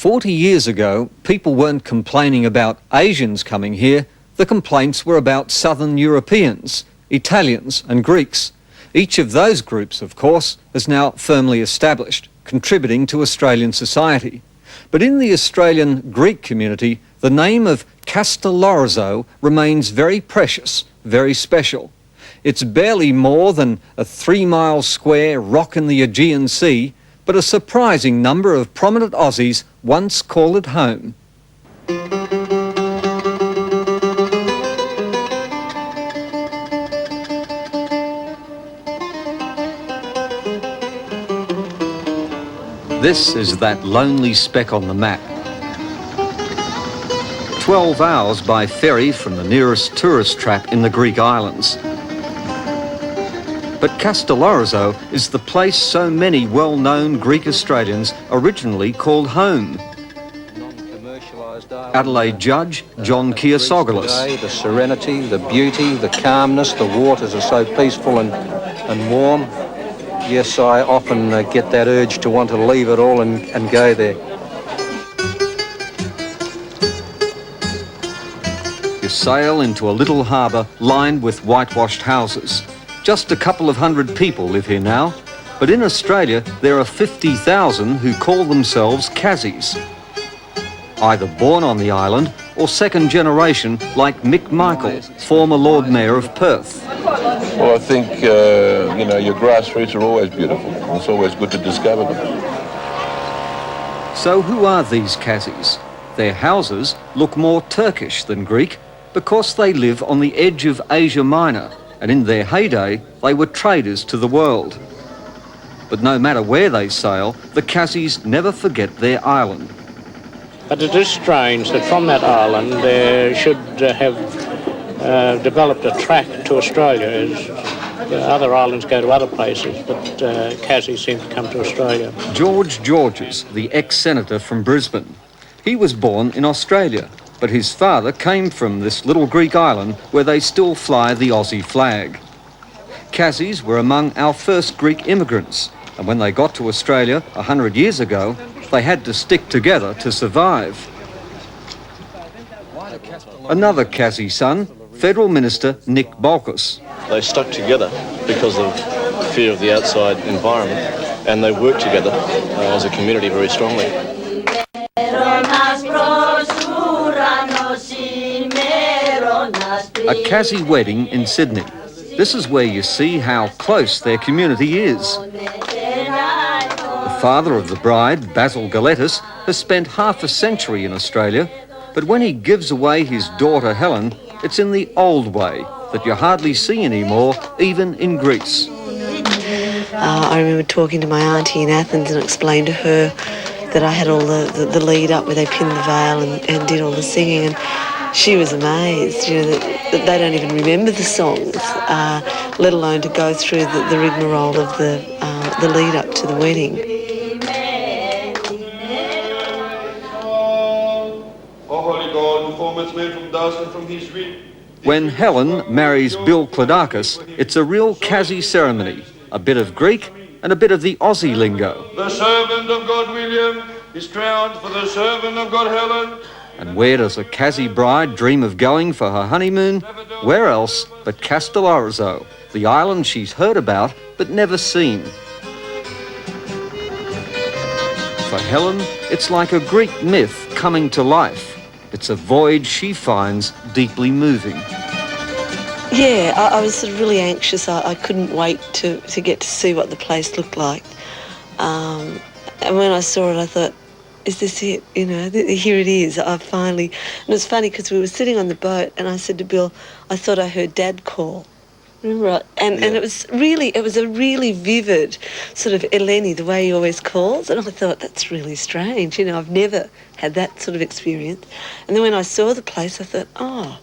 40 years ago, people weren't complaining about Asians coming here. The complaints were about Southern Europeans, Italians and Greeks. Each of those groups, of course, is now firmly established, contributing to Australian society. But in the Australian Greek community, the name of Castellorizo remains very precious, very special. It's barely more than a 3-mile square rock in the Aegean Sea, but a surprising number of prominent Aussies once called it home. This is that lonely speck on the map. 12 hours by ferry from the nearest tourist trap in the Greek islands. But Castellorizo is the place so many well-known Greek Australians originally called home. Adelaide judge John Kiosogoulos. The serenity, the beauty, the calmness, the waters are so peaceful and warm. Yes, I often get that urge to want to leave it all and go there. You sail into a little harbour lined with whitewashed houses. Just a couple of hundred people live here now, but in Australia there are 50,000 who call themselves Cassies. Either born on the island or second generation like Mick Michael, former Lord Mayor of Perth. Well, I think, your grassroots are always beautiful. It's always good to discover them. So who are these Cassies? Their houses look more Turkish than Greek because they live on the edge of Asia Minor, and in their heyday they were traders to the world. But no matter where they sail, the Cassies never forget their island. But it is strange that from that island they should have developed a track to Australia. Other islands go to other places, but Cassies seem to come to Australia. George Georges, the ex-senator from Brisbane. He was born in Australia, but his father came from this little Greek island where they still fly the Aussie flag. Cassies were among our first Greek immigrants, and when they got to Australia 100 years ago, they had to stick together to survive. Another Cassie son, Federal Minister Nick Bolkus. They stuck together because of fear of the outside environment, and they worked together as a community very strongly. A Cassie wedding in Sydney. This is where you see how close their community is. The father of the bride, Basil Galetis, has spent half a century in Australia, but when he gives away his daughter Helen, it's in the old way that you hardly see anymore, even in Greece. I remember talking to my auntie in Athens and explained to her that I had all the lead up where they pinned the veil and did all the singing, and she was amazed, that they don't even remember the songs, let alone to go through the rigmarole of the lead up to the wedding. When Helen marries Bill Cladakis, it's a real Cassie ceremony, a bit of Greek and a bit of the Aussie lingo. The servant of God William is crowned for the servant of God Helen. And where does a Cassie bride dream of going for her honeymoon? Where else but Castellorizo, the island she's heard about but never seen. For Helen, it's like a Greek myth coming to life. It's a voyage she finds deeply moving. Yeah, I was sort of really anxious. I couldn't wait to get to see what the place looked like. And when I saw it, I thought, is this it? Here it is. I finally... And it was funny because we were sitting on the boat and I said to Bill, I thought I heard Dad call. Remember? And it was a really vivid sort of Eleni, the way he always calls. And I thought, that's really strange. I've never had that sort of experience. And then when I saw the place, I thought, oh,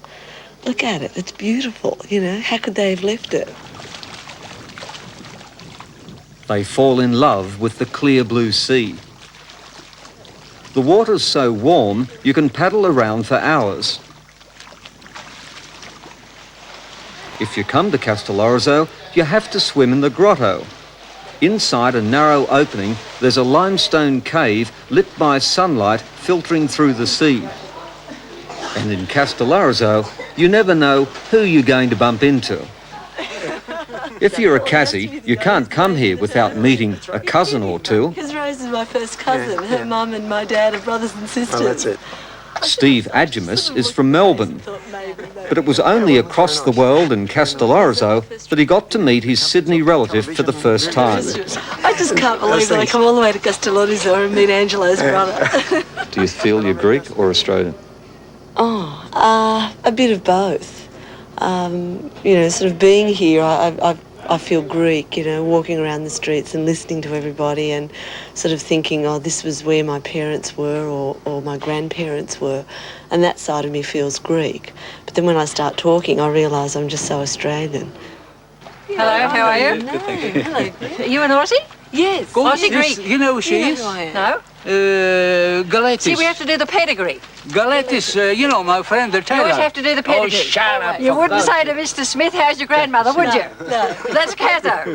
look at it. It's beautiful. How could they have left it? They fall in love with the clear blue sea. The water's so warm, you can paddle around for hours. If you come to Castellorizo, you have to swim in the grotto. Inside a narrow opening, there's a limestone cave lit by sunlight filtering through the sea. And in Castellorizo, you never know who you're going to bump into. If you're a Cassie, you can't come here without meeting a cousin or two. Because Rose is my first cousin. Her mum and my dad are brothers and sisters. Oh, that's it. Steve Adgemis is from Melbourne, but it was only across the world in Castellorizo that he got to meet his Sydney relative for the first time. I just can't believe that I come all the way to Castellorizo and meet Angelo's brother. Do you feel you're Greek or Australian? A bit of both. You know, sort of being here, I feel Greek, you know, walking around the streets and listening to everybody and sort of thinking, oh, this was where my parents were or my grandparents were, and that side of me feels Greek. But then when I start talking, I realise I'm just so Australian. Hello, how are you? No, hello. Are you an Aussie? Yes. Aussie Greek. You know who she is? No? Galetis. See, we have to do the pedigree. Galetis, you know, my friend, the You tailor. always have to do the pedigree. Oh, shut up. You wouldn't say to Mr. Smith, how's your grandmother, would you? No. That's Cato.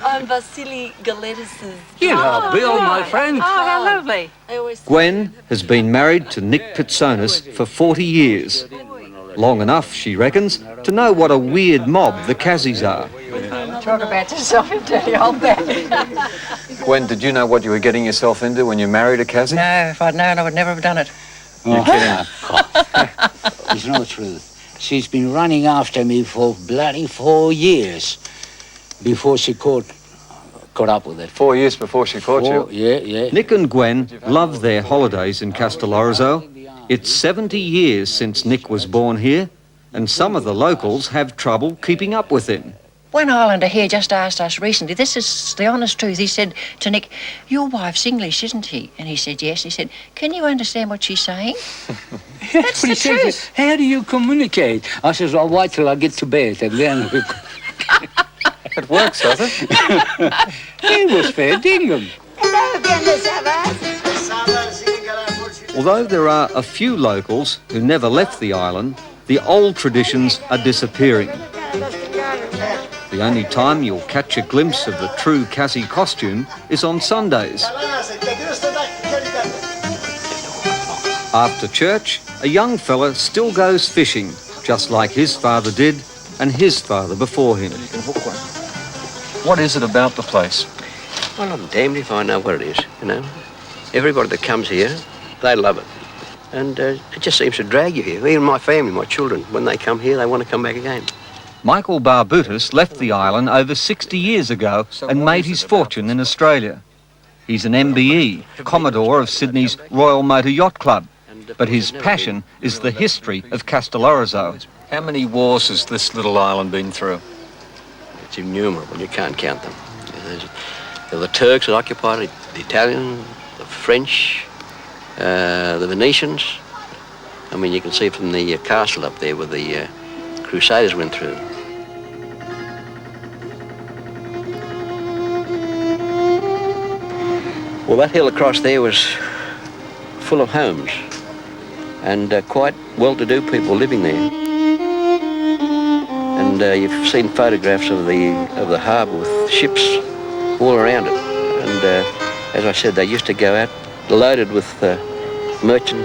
I'm Vasily Galetis'. You know, Bill, my friend. Oh, how lovely. Gwen has been married to Nick Pitsonis for 40 years. Long enough, she reckons, to know what a weird mob the Cassies are. Talk about yourself in dirty old man. Gwen, did you know what you were getting yourself into when you married a Cassie? No, if I'd known, I would never have done it. You're kidding. It's no truth. She's been running after me for bloody 4 years before she caught up with it. 4 years before she caught you? Yeah. Nick and Gwen love their holidays in Castellorizo. It's 70 years since Nick was born here, and some of the locals have trouble keeping up with him. One Islander here just asked us recently, this is the honest truth, he said to Nick, your wife's English, isn't she? And he said, yes. He said, can you understand what she's saying? That's the truth. How do you communicate? I says, I'll wait till I get to bed and then we... It works, does it? It was fair dinkum. Although there are a few locals who never left the island, the old traditions are disappearing. The only time you'll catch a glimpse of the true Cassie costume is on Sundays. After church, a young fella still goes fishing, just like his father did and his father before him. What is it about the place? Well, I'm damned if I know what it is, you know. Everybody that comes here, they love it. And it just seems to drag you here. Even my family, my children, when they come here, they want to come back again. Michael Barbutis left the island over 60 years ago and made his fortune in Australia. He's an MBE, Commodore of Sydney's Royal Motor Yacht Club, but his passion is the history of Castellorizo. How many wars has this little island been through? It's innumerable, you can't count them. There were the Turks that occupied it, the Italians, the French, the Venetians. I mean, you can see from the castle up there where the Crusaders went through. Well, that hill across there was full of homes and quite well-to-do people living there. And you've seen photographs of the harbour with ships all around it. And as I said, they used to go out loaded with merchant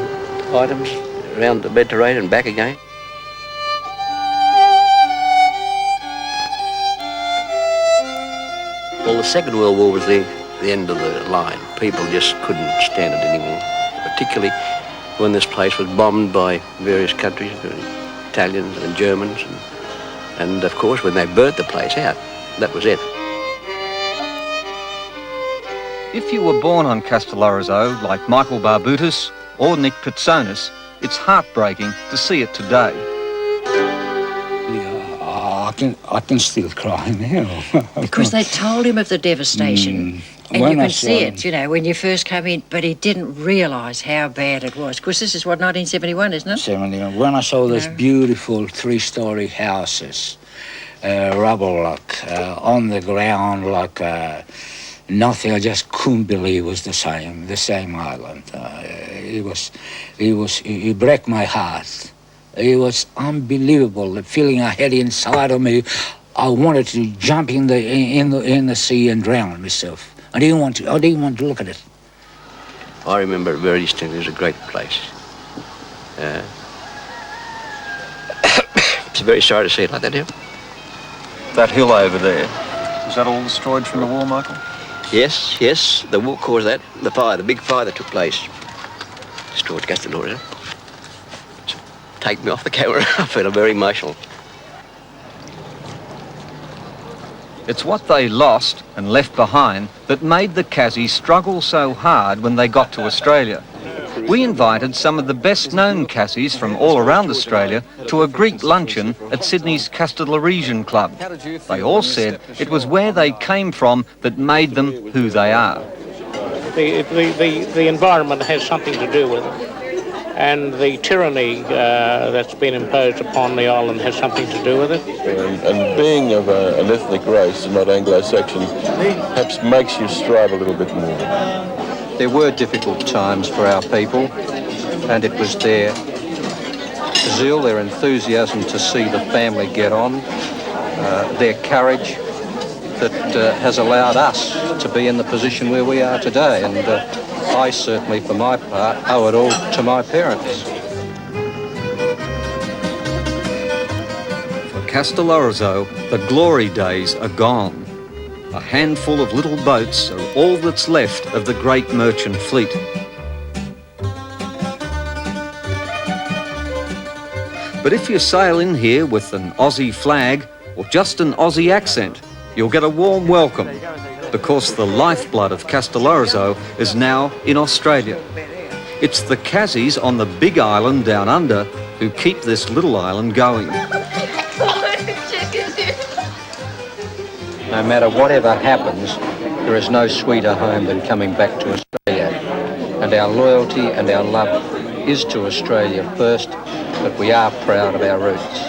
items around the Mediterranean and back again. Well, the Second World War was the end of the line. People just couldn't stand it anymore, particularly when this place was bombed by various countries, Italians and Germans, and of course when they burnt the place out, that was it. If you were born on Castellorizo, like Michael Barbutis or Nick Pitsonis, it's heartbreaking to see it today. I can still cry now. Because they told him of the devastation. And When you I can saw see him. it, you know, when you first come in, but he didn't realise how bad it was. Because this is, what, 1971, isn't it? 71. When I saw those beautiful three-story houses, rubble on the ground like nothing, I just couldn't believe it was the same island. It broke my heart. It was unbelievable, the feeling I had inside of me. I wanted to jump in the sea and drown myself. I didn't want to look at it. I remember it very distinctly. It was a great place. It's very sorry to see it like that, yeah. That hill over there, was that all destroyed from the war, Michael? Yes, yes, the war caused that. The fire, the big fire that took place. Destroyed Castellorizo. Take me off the camera. I feel very emotional. It's what they lost and left behind that made the Cassies struggle so hard when they got to Australia. We invited some of the best-known Cassies from all around Australia to a Greek luncheon at Sydney's Castellorizo Club. They all said it was where they came from that made them who they are. The environment has something to do with it, and the tyranny that's been imposed upon the island has something to do with it. And being of an ethnic race and not Anglo-Saxon perhaps makes you strive a little bit more. There were difficult times for our people, and it was their zeal, their enthusiasm to see the family get on, their courage that has allowed us to be in the position where we are today. And I certainly, for my part, owe it all to my parents. For Castellorizo, the glory days are gone. A handful of little boats are all that's left of the great merchant fleet. But if you sail in here with an Aussie flag or just an Aussie accent, you'll get a warm welcome, because the lifeblood of Castellorizo is now in Australia. It's the Cassies on the big island down under who keep this little island going. No matter whatever happens, there is no sweeter home than coming back to Australia. And our loyalty and our love is to Australia first, but we are proud of our roots.